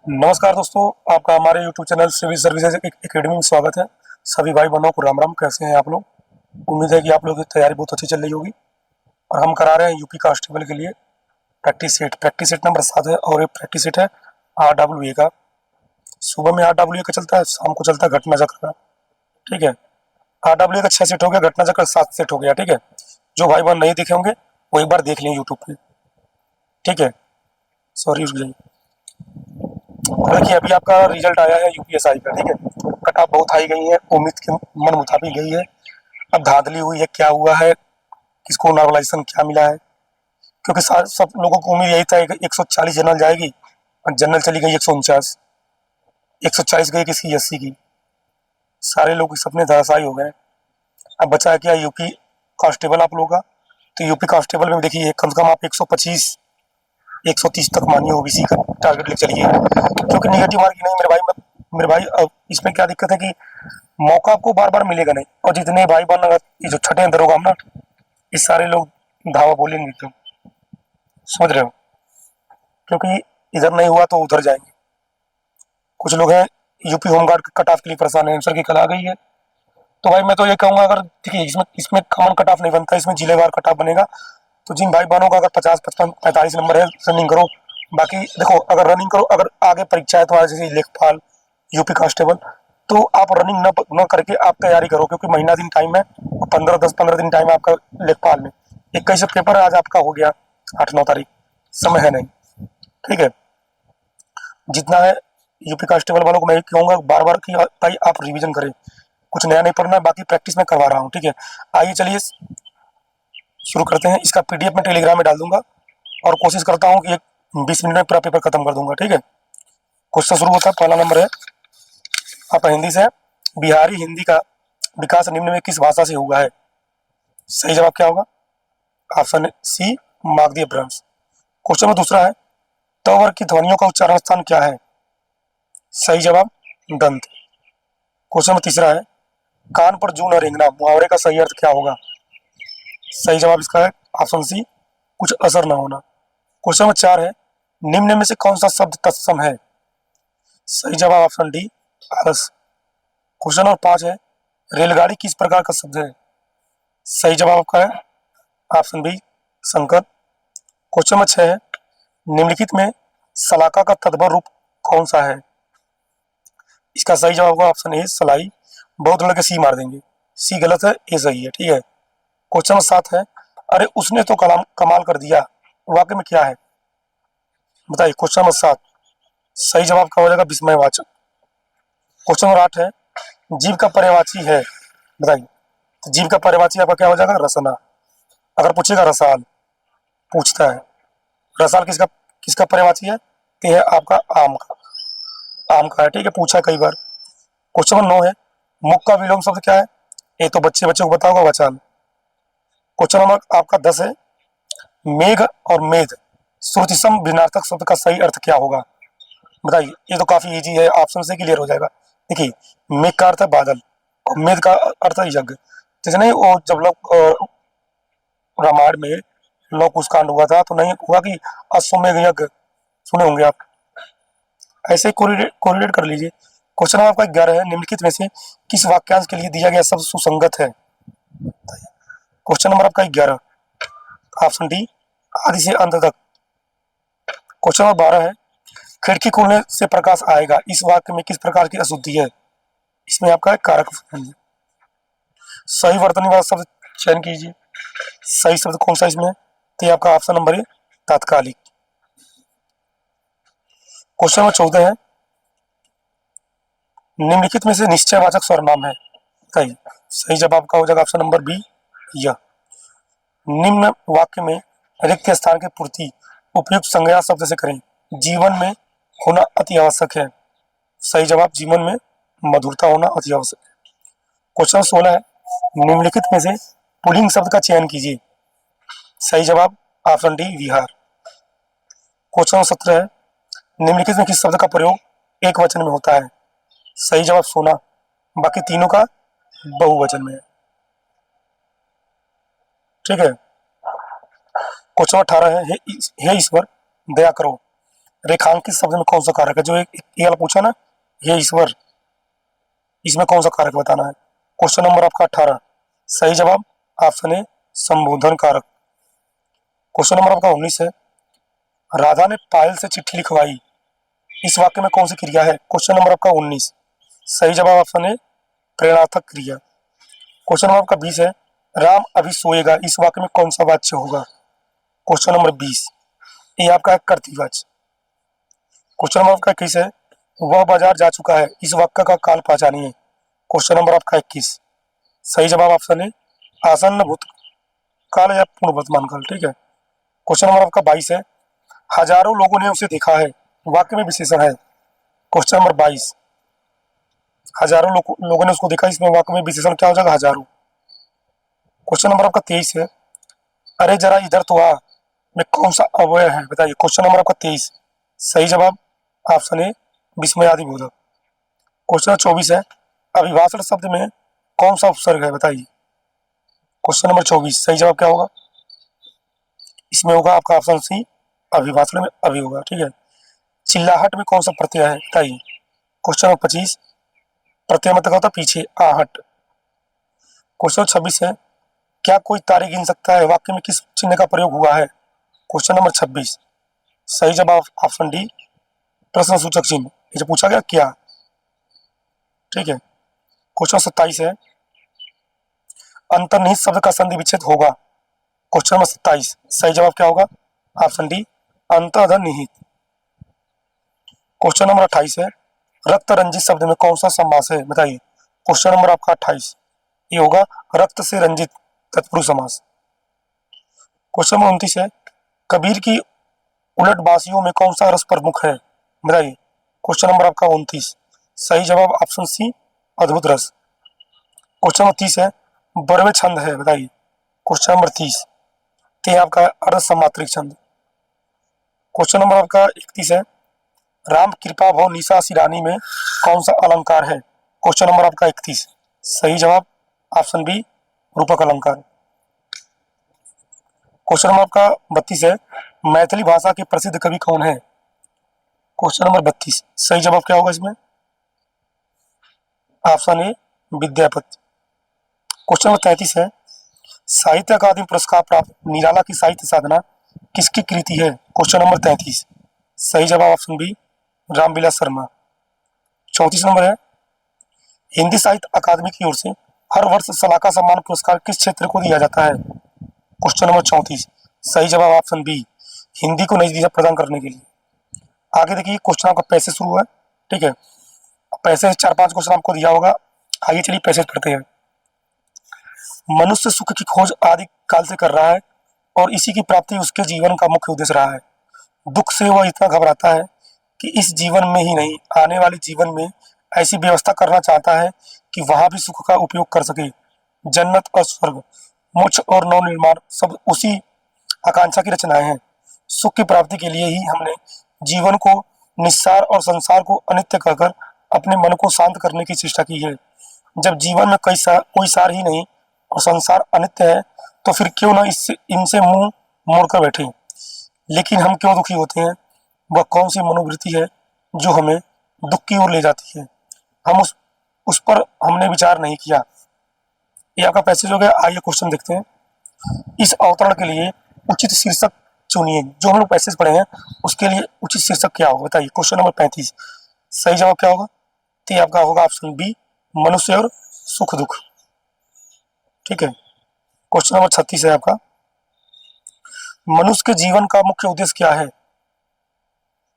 नमस्कार दोस्तों, आपका हमारे YouTube channel civil services academy में स्वागत है। सभी भाई बहनों को राम राम। कैसे हैं आप लोग? उम्मीद है कि आप लोगों की तैयारी बहुत अच्छी चल रही होगी। और हम करा रहे हैं यूपी कांस्टेबल के लिए प्रैक्टिस सेट नंबर 7 है और ये प्रैक्टिस सेट है RWA का। सुबह में RWA का चलता है, शाम को चलता है घटना चक्र का। ठीक है, RWA का 6 सेट हो गया, घटना चक्र 7 सेट हो गया। ठीक है, जो भाई बहन नहीं देखे होंगे वो एक बार देख लें यूट्यूब पे। ठीक है, सॉरी रुक जाइए। देखिए, अभी आपका रिजल्ट आया है यूपीएसआई का। ठीक है, कट ऑफ बहुत हाई गई है, उम्मीद के मन मुताबिक गई है। अब धांधली हुई है, क्या हुआ है, किसको नॉर्मलाइजेशन क्या मिला है? क्योंकि सब लोगों को उम्मीद यही था कि 140 जनरल जाएगी और जनरल चली गई 149, 140 गई किसी 80 की। सारे लोग के सपने धराशायी हो गए। अब बचा है क्या? यूपी कांस्टेबल आप लोगों का। तो यूपी कांस्टेबल में देखिए, कम से कम आप 125 130 तक मानिए ओबीसी का टारगेट लेकर चलिए। क्योंकि निगेटिव मार्किंग नहीं मेरे भाई, अब इसमें क्या दिक्कत है कि मौका आपको बार बार मिलेगा नहीं। और जितने भाई बहन ये जो छठे अंदर होगा ना, ये सारे लोग धावा बोलेंगे क्यों? समझ रहे हो? क्योंकि इधर नहीं हुआ तो उधर जाएंगे। कुछ लोग हैं यूपी होमगार्ड कट ऑफ के लिए परेशान है, आंसर की कल आ गई है। तो भाई मैं तो ये कहूंगा, अगर देखिए इसमें इसमें कॉमन कट ऑफ नहीं बनता, इसमें जिलेवार कट ऑफ बनेगा। तो जिन भाई बहनों का अगर 50 55 45 नंबर है, रनिंग करो। बाकी देखो, अगर रनिंग करो, अगर आगे परीक्षा है तुम्हारे जैसे लेखपाल, यूपी कांस्टेबल, तो आप रनिंग न करके आप तैयारी करो। क्योंकि महीना दिन टाइम है, 15 दिन टाइम है आपका लेखपाल में। 21 पेपर है, आज आपका हो गया 8 9 तारीख, समय है नहीं। ठीक है, जितना है यूपी कांस्टेबल वालों को मैं कहूँगा बार बार कि भाई आप रिवीजन करें। कुछ नया नहीं पढ़ना है, बाकी प्रैक्टिस में करवा रहा हूँ। ठीक है, आइए चलिए शुरू करते हैं। इसका पीडीएफ में टेलीग्राम में डाल दूंगा और कोशिश करता हूँ कि एक 20 मिनट में पूरा पेपर खत्म कर दूंगा। ठीक है, क्वेश्चन शुरू होता है। पहला नंबर है आपका हिंदी से। बिहारी हिंदी का विकास निम्न में किस भाषा से हुआ है? सही जवाब क्या होगा? ऑप्शन सी, मागधी अपभ्रंश। क्वेश्चन में दूसरा है, त वर्ग की ध्वनियों का उच्चारण स्थान क्या है? सही जवाब दंत। क्वेश्चन में तीसरा है, कान पर जूं न रेंगना मुहावरे का सही अर्थ क्या होगा? सही जवाब इसका है ऑप्शन सी, कुछ असर न होना। क्वेश्चन नंबर 4 है, निम्न में से कौन सा शब्द तत्सम है? सही जवाब ऑप्शन डी, आलस। क्वेश्चन नंबर 5 है, रेलगाड़ी किस प्रकार का शब्द है? सही जवाब आपका है ऑप्शन बी, संकर। क्वेश्चन नंबर 6 है, निम्नलिखित में सलाका का तद्भव रूप कौन सा है? इसका सही जवाब होगा ऑप्शन ए, सलाई। बहुत लड़के सी मार देंगे, सी गलत है, ए सही है। ठीक है, क्वेश्चन नंबर 7 है, अरे उसने तो कलाम कमाल कर दिया वाक्य में क्या है? बताइए। क्वेश्चन नंबर 7, सही जवाब का हो जाएगा विस्मयवाचक। क्वेश्चन नंबर 8 है, जीव का पर्यायवाची है, बताइए। तो जीव का पर्यायवाची आपका क्या हो जाएगा? रसना। अगर पूछेगा रसाल, पूछता है रसाल किसका किसका पर्यायवाची है? तो यह आपका आम का है। ठीक है, पूछा कई बार। क्वेश्चन नंबर 9 है, मुख का विलोम शब्द क्या है? ये तो बच्चे बच्चों को बताओगा, वचान। क्वेश्चन नंबर आपका 10 है, मेघ और मेघ श्रुतिसम भिन्नार्थक शब्द का सही अर्थ क्या होगा? बताइए। ये तो काफी इजी है, ऑप्शन से क्लियर हो जाएगा। देखिए, मेघ का अर्थ है बादल और मेघ का अर्थ है यज्ञ। जैसे नहीं, वो जब लोग रामायण में लव कुश कांड हुआ था, तो नहीं हुआ कि अश्वमेघ यज्ञ, सुने होंगे आप। ऐसे कोरिलेट कर लीजिए। क्वेश्चन आपका 11 है, निम्नलिखित में से किस वाक्यांश के लिए दिया गया शब्द सुसंगत है? क्वेश्चन नंबर आपका 11, ऑप्शन डी, आदि से अंत तक। क्वेश्चन नंबर 12 है, खिड़की खोलने से प्रकाश आएगा, इस वाक्य में किस प्रकार की अशुद्धि है? इसमें आपका है कारक। सही वर्तनी वाला शब्द चयन कीजिए। सही शब्द कौन सा इसमें? तो ये आपका ऑप्शन नंबर है तात्कालिक। क्वेश्चन नंबर 14 है, निम्नलिखित में से निश्चयवाचक सर्वनाम है, सही। सही जवाब का हो जाएगा ऑप्शन नंबर बी, यह। निम्न वाक्य में रिक्त स्थान की पूर्ति उपयुक्त संज्ञा शब्द से करें, जीवन में होना अति आवश्यक है। सही जवाब जीवन में मधुरता होना अति आवश्यक है। क्वेश्चन 16 है, निम्नलिखित में से पुल्लिंग शब्द का चयन कीजिए। सही जवाब ऑप्शन डी, विहार। क्वेश्चन 17 है, निम्नलिखित में किस शब्द का प्रयोग एक वचन में होता है? सही जवाब सोना, बाकी तीनों का बहुवचन में है। ठीक है, क्वेश्चन 18 है, हे ईश्वर दया करो, रेखांकित शब्द में कौन सा कारक है? जो एक ये वाला पूछा ना, ये ईश्वर, इसमें कौन सा कारक बताना है। क्वेश्चन नंबर आपका 18, सही जवाब ऑप्शन ए संबोधन कारक। क्वेश्चन नंबर आपका 19 है, राधा ने पायल से चिट्ठी लिखवाई, इस वाक्य में कौन सी क्रिया है? क्वेश्चन नंबर आपका 19, सही जवाब ऑप्शन है प्रेरणार्थक क्रिया। क्वेश्चन नंबर आपका 20 है, राम अभी सोएगा, इस वाक्य में कौन सा वाच्य होगा? क्वेश्चन नंबर 20, ये आपका है कर्तृवाच्य। क्वेश्चन नंबर आपका 21 है, वह बाजार जा चुका है, इस वाक्य का काल पहचानिए। क्वेश्चन नंबर आपका 21, सही जवाब ऑप्शन है आसन्न भूतकाल या पूर्ण वर्तमान काल। ठीक है। क्वेश्चन नंबर आपका 22 है, हजारों लोगों ने उसे देखा है, वाक्य में विशेषण है। क्वेश्चन नंबर 22, हजारों लोगों ने उसको देखा, इसमें वाक्य में विशेषण क्या हो जाएगा? हजारों। क्वेश्चन नंबर आपका 23 है, अरे जरा इधर तो आ में कौन सा अव्यय है? बताइए। क्वेश्चन नंबर आपका 23, सही जवाब ऑप्शन ए विस्मयादि बोधक। क्वेश्चन नंबर 24 है, अभिभाषण शब्द में कौन सा उपसर्ग है? बताइए। क्वेश्चन नंबर 24, सही जवाब क्या होगा? इसमें होगा आपका ऑप्शन सी, अभिभाषण में अभि होगा। ठीक है। चिल्लाहट में कौन सा प्रत्यय है? बताइए। क्वेश्चन नंबर 25, प्रत्यय मतलब होता है पीछे, आहट। क्वेश्चन 26 है, क्या कोई तारे गिन सकता है, वाक्य में किस चिन्ह का प्रयोग हुआ है? क्वेश्चन नंबर 26, सही जवाब ऑप्शन डी प्रश्न सूचक चिन्ह, ये जो पूछा गया क्या। ठीक है। क्वेश्चन 27 है, अंतर्निहित शब्द का संधि विच्छेद होगा। क्वेश्चन नंबर 27, सही जवाब क्या होगा? ऑप्शन डी अंतर्निहित। क्वेश्चन नंबर 28 है, रक्त रंजित शब्द में कौन सा समास है? बताइए। क्वेश्चन नंबर आपका 28, ये होगा रक्त से रंजित तत्पुरुष समास। क्वेश्चन नंबर 29 है, कबीर की उलट बासियों में कौन सा रस प्रमुख है? बताइए। क्वेश्चन नंबर आपका 29, सही जवाब ऑप्शन सी अद्भुत रस। क्वेश्चन नंबर 30 है, बरवे छंद है, बताइए। क्वेश्चन नंबर 30, ते आपका अर्ध समात्रिक छंद। क्वेश्चन नंबर आपका 31 है, राम कृपा भव निशा सिरानी में कौन सा अलंकार है? क्वेश्चन नंबर आपका 31, सही जवाब ऑप्शन बी रूपक अलंकार। क्वेश्चन नंबर आपका 32 है, मैथिली भाषा के प्रसिद्ध कवि कौन है? क्वेश्चन नंबर 32, सही जवाब क्या होगा इसमें? Option A Vidyapati. Question number 33 है, साहित्य अकादमी पुरस्कार प्राप्त निराला की साहित्य साधना किसकी कृति है? क्वेश्चन नंबर 33, सही जवाब option B Ramvilas Sharma. 34 number है, हिंदी साहित्य अकादमी की ओर से हर वर्ष सलाका सम्मान पुरस्कार किस क्षेत्र को दिया जाता है? क्वेश्चन नंबर 34, सही जवाब ऑप्शन बी हिंदी को नई दिशा प्रदान करने के लिए। आगे देखिए, क्वेश्चन आपका पैसे शुरू है। ठीक है। पैसे 4-5 क्वेश्चन आपको दिया होगा। आगे चलिए पैसे पढ़ते हैं। मनुष्य सुख की खोज आदि काल से कर रहा है और इसी की प्राप्ति उसके जीवन का मुख्य उद्देश्य रहा है। दुख से वह इतना घबराता है कि इस जीवन में ही नहीं, आने वाले जीवन में ऐसी व्यवस्था करना चाहता है कि वहां भी सुख का उपयोग कर सके। जन्नत और स्वर्ग, मोक्ष और नव निर्माण सब उसी आकांक्षा की रचनाएं हैं। सुख की प्राप्ति के लिए ही हमने जीवन को निस्सार और संसार को अनित्य कहकर अपने मन को शांत करने की चेष्टा की है। जब जीवन में कोई सार ही नहीं और संसार अनित्य है, तो फिर क्यों ना इनसे मुंह मोड़कर बैठे। लेकिन हम क्यों दुखी होते हैं? वह कौन सी मनोवृत्ति है जो हमें दुख की ओर ले जाती है? हम उस पर हमने विचार नहीं किया। ये आपका पैसेज हो गया। आइए क्वेश्चन देखते हैं। इस अवतरण के लिए उचित शीर्षक चुनिए। जो हम लोग पैसेज पढ़े हैं उसके लिए उचित शीर्षक क्या होगा? बताइए। क्वेश्चन नंबर 35, सही जवाब क्या होगा? तो ये आपका होगा ऑप्शन बी मनुष्य और सुख दुख। ठीक है। क्वेश्चन नंबर 36 है आपका, मनुष्य के जीवन का मुख्य उद्देश्य क्या है?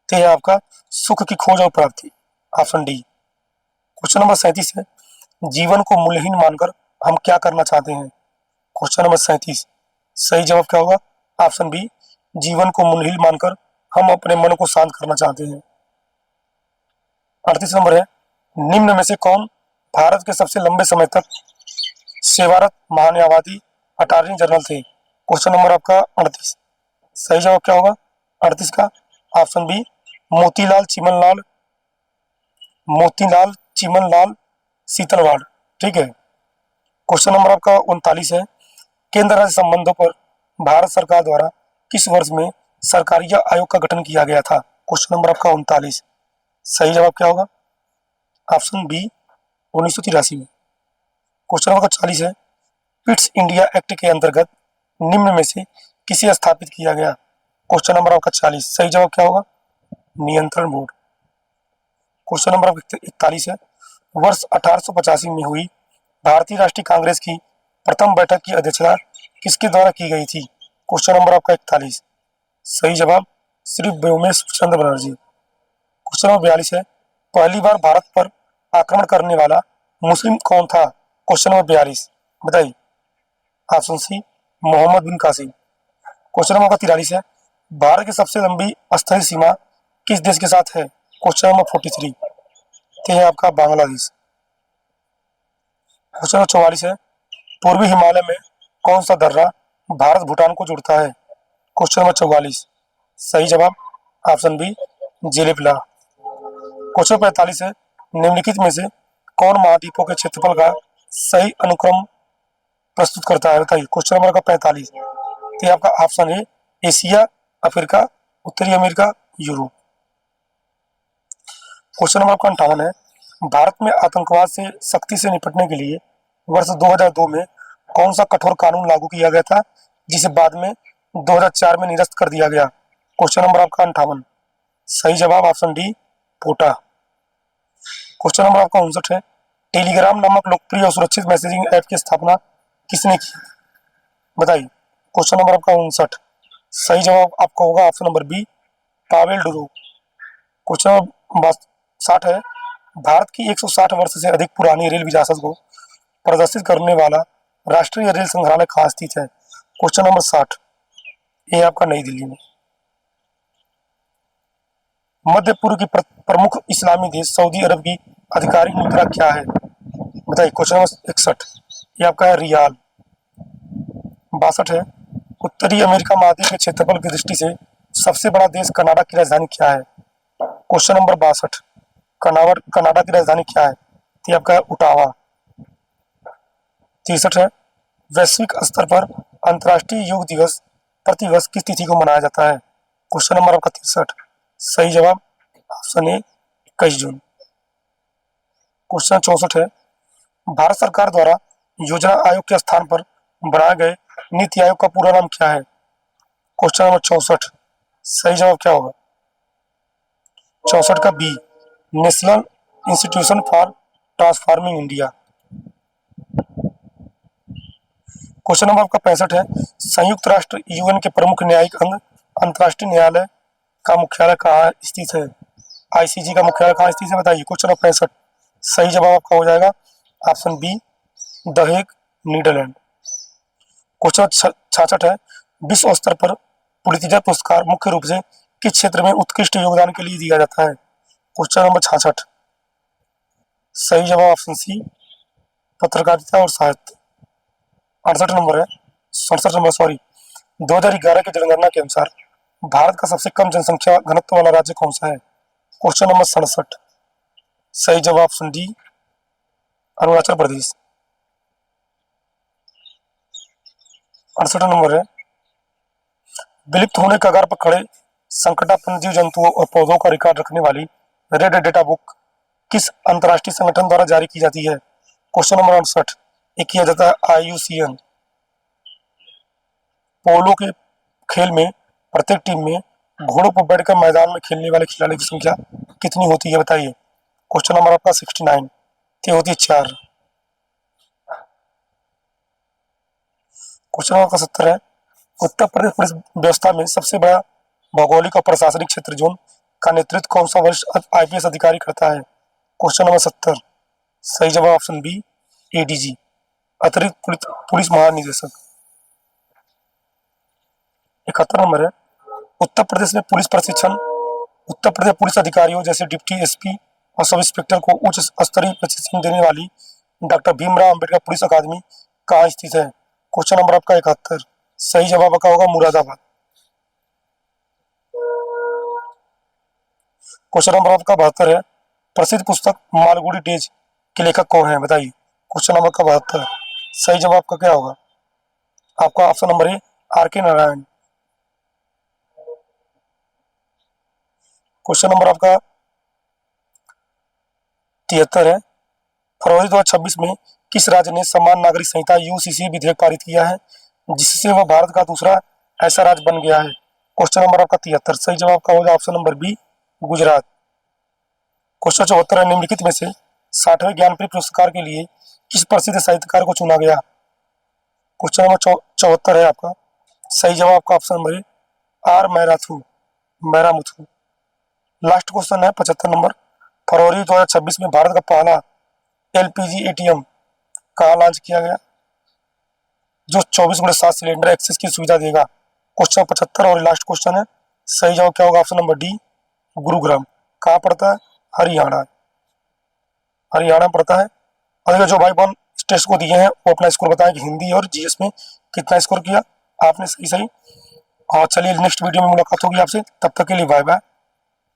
तो ये आपका सुख की खोज और प्राप्ति, ऑप्शन डी। क्वेश्चन नंबर 37 है, जीवन को मूल्यहीन मानकर हम क्या करना चाहते हैं? क्वेश्चन नंबर 37, सही जवाब क्या होगा? ऑप्शन बी जीवन को मूल्यहीन मानकर हम अपने मन को शांत करना चाहते हैं। 38 नंबर है, निम्न में से कौन भारत के सबसे लंबे समय तक सेवारत महान्यायवादी अटॉर्नी जनरल थे? क्वेश्चन नंबर आपका 38, सही जवाब क्या होगा 38 का? Option B Motilal Chimanlal Setalvad. ठीक है। क्वेश्चन नंबर आपका 39 है, केंद्र राज्य संबंधों पर भारत सरकार द्वारा किस वर्ष में सरकारिया आयोग का गठन किया गया था? क्वेश्चन नंबर आपका 39। सही जवाब क्या होगा? ऑप्शन बी 1983 में। क्वेश्चन नंबर 40 है, पिट्स इंडिया एक्ट के अंतर्गत निम्न में से किसे स्थापित किया गया? क्वेश्चन नंबर आपका 40। सही जवाब क्या होगा? नियंत्रण बोर्ड। क्वेश्चन नंबर 41 है, वर्ष 1885 में हुई भारतीय राष्ट्रीय कांग्रेस की प्रथम बैठक की अध्यक्षता किसके द्वारा की गई थी? क्वेश्चन नंबर आपका 41। सही जवाब श्री व्योमेश चंद्र बनर्जी। क्वेश्चन नंबर 42 है, पहली बार भारत पर आक्रमण करने वाला मुस्लिम कौन था? क्वेश्चन नंबर 42 बताइए। ऑप्शन सी मोहम्मद बिन कासिम। क्वेश्चन नंबर 43 है, भारत की सबसे लंबी स्थलीय सीमा किस देश के साथ है? क्वेश्चन नंबर 43 ये है आपका बांग्लादेश। क्वेश्चन नंबर 44 है, पूर्वी हिमालय में कौन सा दर्रा भारत भूटान को जोड़ता है? Question number 44। सही जवाब ऑप्शन बी जेलेपला। क्वेश्चन 45 है, निम्नलिखित में से कौन महाद्वीपों के क्षेत्रफल का सही अनुक्रम प्रस्तुत करता है? बताइए। क्वेश्चन नंबर का 45 तो ये आपका ऑप्शन है एशिया, अफ्रीका, उत्तरी अमेरिका, यूरोप। क्वेश्चन नंबर आपका 58 है, भारत में आतंकवाद से सख्ती से निपटने के लिए वर्ष 2002 में कौन सा कठोर कानून लागू किया गया था, जिसे बाद में 2004 में निरस्त कर दिया गया? क्वेश्चन नंबर आपका 58। सही जवाब ऑप्शन डी पोटा। क्वेश्चन नंबर आपका 59 है, टेलीग्राम नामक लोकप्रिय और सुरक्षित मैसेजिंग ऐप की स्थापना किसने की? बताइए। क्वेश्चन नंबर आपका 59। सही जवाब आपका होगा option number B Pavel Durov. Question number 60 है, भारत की 160 वर्ष से अधिक पुरानी रेल विरासत को प्रदर्शित करने वाला राष्ट्रीय रेल संग्रहालय कहाँ स्थित है? क्वेश्चन नंबर 60 ये आपका नई दिल्ली में। मध्य पूर्व की प्रमुख इस्लामी देश सऊदी अरब की आधिकारिक मुद्रा क्या है? बताइए। क्वेश्चन नंबर 61 ये आपका है रियाल। 62 है, उत्तरी अमेरिका महाद्वीप के क्षेत्रफल की दृष्टि से सबसे बड़ा देश कनाडा की राजधानी क्या है? क्वेश्चन नंबर 62 कनाडा की राजधानी क्या है? तो ये आपका है ओटावा। 63 है, वैश्विक स्तर पर अंतर्राष्ट्रीय योग दिवस प्रतिवर्ष किस तिथि को मनाया जाता है? क्वेश्चन नंबर आपका 63। सही जवाब ऑप्शन ए 21 जून। क्वेश्चन 64 है, भारत सरकार द्वारा योजना आयोग के स्थान पर बनाए गए नीति आयोग का पूरा नाम क्या है? Question number 64। सही जवाब क्या होगा? 64 का B national institution for transforming India. Question number आपका 65 है, संयुक्त राष्ट्र यूएन के प्रमुख न्यायिक अंग अंतर्राष्ट्रीय न्यायालय का मुख्यालय कहाँ स्थित है? आईसीजे का मुख्यालय कहाँ स्थित है? बताइए। Question number 65। सही जवाब आपका हो जाएगा option B the Hague, Netherland. Question 66 है, विश्व स्तर पर पुलित्जर पुरस्कार मुख्य रूप से किस क्षेत्र में उत्कृष्ट योगदान के लिए दिया जाता है? Question number 66। सही जवाब ऑप्शन सी पत्रकारिता और साहित्य। 68 नंबर है 67 नंबर सॉरी 2011 की जनगणना के अनुसार भारत का सबसे कम जनसंख्या घनत्व वाला राज्य कौन सा है? Question number 67। सही जवाब option D Arunachal Pradesh. 68 number है, विलुप्त होने के कगार पर खड़े संकटापन्न जीव जंतुओं और पौधों का रिकॉर्ड रखने वाली रेड डेटा बुक किस अंतर्राष्ट्रीय संगठन द्वारा जारी की जाती है? क्वेश्चन नंबर 68 ये किया जाता है IUCN। पोलो के खेल में प्रत्येक टीम में घोड़ों पर बैठकर मैदान में खेलने वाले खिलाड़ी की संख्या कितनी होती है? बताइए। क्वेश्चन नंबर आपका 69 ये होती है 4। क्वेश्चन नंबर 70 है, उत्तर प्रदेश पुलिस व्यवस्था में सबसे बड़ा भौगोलिक और प्रशासनिक क्षेत्र जोन का नेतृत्व कौन सा वरिष्ठ IPS अधिकारी करता है? Question number 70। सही जवाब ऑप्शन बी ADG अतिरिक्त पुलिस महानिदेशक। 71 नंबर है, उत्तर प्रदेश में पुलिस प्रशिक्षण उत्तर प्रदेश पुलिस अधिकारियों जैसे डिप्टी SP और सब इंस्पेक्टर को उच्च स्तरीय प्रशिक्षण देने वाली डॉक्टर भीमराव अंबेडकर पुलिस अकादमी कहाँ स्थित है? क्वेश्चन नंबर आपका 71। सही जवाब आपका होगा मुरादाबाद। क्वेश्चन नंबर आपका 72 है, प्रसिद्ध पुस्तक मालगुडी डेज के लेखक कौन है? बताइए। क्वेश्चन नंबर का 72। सही जवाब आपका क्या होगा? आपका ऑप्शन नंबर ए RK नारायण। क्वेश्चन नंबर आपका 73 है। फरवरी 2026 में किस राज्य ने समान नागरिक संहिता यूसीसी विधेयक पारित किया है, जिससे वह भारत का दूसरा ऐसा राज्य बन गया है? क्वेश्चन नंबर आपका 73, सही जवाब का होगा option number B, Gujarat. Question 74 है, निम्नलिखित में से 60वें ज्ञानपीठ पुरस्कार के लिए किस प्रसिद्ध साहित्यकार को चुना गया? क्वेश्चन नंबर 74 है आपका, सही जवाब का option number A, R Mairamuthu. Last question है 75 नंबर, फरवरी 2026 में भारत का पहला एलपीजी एटीएम कहाँ लॉन्च किया गया, जो 24/7 सिलेंडर एक्सेस की सुविधा देगा? क्वेश्चन 75 और लास्ट क्वेश्चन है, सही जवाब क्या होगा? Option number D, Gurugram. कहाँ पड़ता है? हरियाणा, हरियाणा पड़ता है। और जो भाई बहन इस टेस्ट को दिए हैं वो अपना स्कोर बताएं कि हिंदी और जीएस में कितना स्कोर किया आपने, सही। और चलिए नेक्स्ट वीडियो में मुलाकात होगी आपसे, तब तक के लिए बाय बाय।